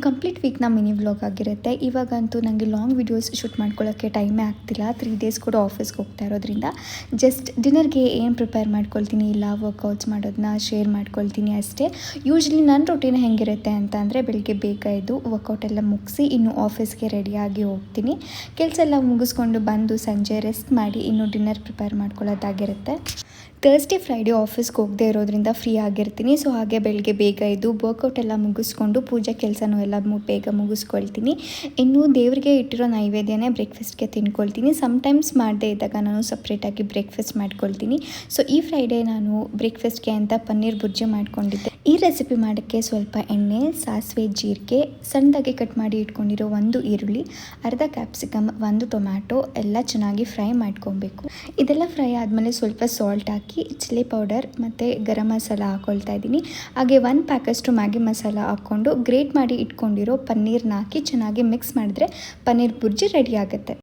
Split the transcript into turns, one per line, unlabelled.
Complete ವೀಕ್ನ mini vlog ಆಗಿರುತ್ತೆ. ಇವಾಗಂತೂ ನನಗೆ ಲಾಂಗ್ ವೀಡಿಯೋಸ್ ಶೂಟ್ ಮಾಡ್ಕೊಳ್ಳೋಕ್ಕೆ ಟೈಮೇ ಆಗ್ತಿಲ್ಲ. 3 ಡೇಸ್ ಕೂಡ ಆಫೀಸ್ಗೆ ಹೋಗ್ತಾ ಇರೋದ್ರಿಂದ ಜಸ್ಟ್ ಡಿನ್ನರ್ಗೆ ಏನು ಪ್ರಿಪೇರ್ ಮಾಡ್ಕೊಳ್ತೀನಿ, ಇಲ್ಲ ವರ್ಕೌಟ್ಸ್ ಮಾಡೋದನ್ನ ಶೇರ್ ಮಾಡ್ಕೊಳ್ತೀನಿ ಅಷ್ಟೇ. ಯೂಶ್ವಲಿ ನನ್ನ ರೂಟೀನ್ ಹೆಂಗಿರುತ್ತೆ ಅಂತ ಅಂದರೆ ಬೆಳಿಗ್ಗೆ ಬೇಗ ಎದ್ದು ವರ್ಕೌಟ್ ಎಲ್ಲ ಮುಗಿಸಿ ಇನ್ನು ಆಫೀಸ್ಗೆ ರೆಡಿಯಾಗಿ ಹೋಗ್ತೀನಿ. ಕೆಲಸ ಎಲ್ಲ ಮುಗಿಸ್ಕೊಂಡು ಬಂದು ಸಂಜೆ ರೆಸ್ಟ್ ಮಾಡಿ ಇನ್ನು ಡಿನ್ನರ್ ಪ್ರಿಪೇರ್ ಮಾಡ್ಕೊಳ್ಳೋದಾಗಿರುತ್ತೆ. ಥರ್ಸ್ಡೇ ಫ್ರೈಡೇ ಆಫೀಸ್ಗೆ ಹೋಗದೆ ಇರೋದ್ರಿಂದ ಫ್ರೀ ಆಗಿರ್ತೀನಿ. ಸೊ ಹಾಗೆ ಬೆಳಗ್ಗೆ ಬೇಗ ಎದ್ದು ವರ್ಕೌಟ್ ಎಲ್ಲ ಮುಗಿಸ್ಕೊಂಡು ಪೂಜೆ ಕೆಲಸನೂ ಎಲ್ಲ ಬೇಗ ಮುಗಿಸ್ಕೊಳ್ತೀನಿ. ಇನ್ನು ದೇವರಿಗೆ ಇಟ್ಟಿರೋ ನೈವೇದ್ಯನೇ ಬ್ರೇಕ್ಫಾಸ್ಟ್ಗೆ ತಿನ್ಕೊಳ್ತೀನಿ. ಸಮ್ಟೈಮ್ಸ್ ಮಾಡದೇ ಇದ್ದಾಗ ನಾನು ಸಪ್ರೇಟಾಗಿ ಬ್ರೇಕ್ಫಾಸ್ಟ್ ಮಾಡ್ಕೊಳ್ತೀನಿ. ಸೊ ಈ ಫ್ರೈಡೇ ನಾನು ಬ್ರೇಕ್ಫಾಸ್ಟ್ಗೆ ಅಂತ ಪನ್ನೀರ್ ಬುರ್ಜಿ ಮಾಡ್ಕೊಂಡಿದ್ದೆ. ಈ ರೆಸಿಪಿ ಮಾಡೋಕ್ಕೆ ಸ್ವಲ್ಪ ಎಣ್ಣೆ, ಸಾಸಿವೆ, ಜೀರಿಗೆ, ಸಣ್ಣದಾಗಿ ಕಟ್ ಮಾಡಿ ಇಟ್ಕೊಂಡಿರೋ 1 ಈರುಳ್ಳಿ, ಅರ್ಧ ಕ್ಯಾಪ್ಸಿಕಮ್, 1 ಟೊಮ್ಯಾಟೊ ಎಲ್ಲ ಚೆನ್ನಾಗಿ ಫ್ರೈ ಮಾಡ್ಕೊಬೇಕು. ಇದೆಲ್ಲ ಫ್ರೈ ಆದಮೇಲೆ ಸ್ವಲ್ಪ ಸಾಲ್ಟ್ ಹಾಕಿ ಚಿಲ್ಲಿ ಪೌಡರ್ ಮತ್ತು ಗರಂ ಮಸಾಲ ಹಾಕ್ಕೊಳ್ತಾ ಇದ್ದೀನಿ. ಹಾಗೆ 1 ಪ್ಯಾಕಷ್ಟು ಮ್ಯಾಗಿ ಮಸಾಲ ಹಾಕ್ಕೊಂಡು ಗ್ರೇಟ್ ಮಾಡಿ ಇಟ್ಕೊಂಡಿರೋ ಪನ್ನೀರ್ನ ಹಾಕಿ ಚೆನ್ನಾಗಿ ಮಿಕ್ಸ್ ಮಾಡಿದ್ರೆ ಪನ್ನೀರ್ ಬುರ್ಜಿ ರೆಡಿ ಆಗುತ್ತೆ.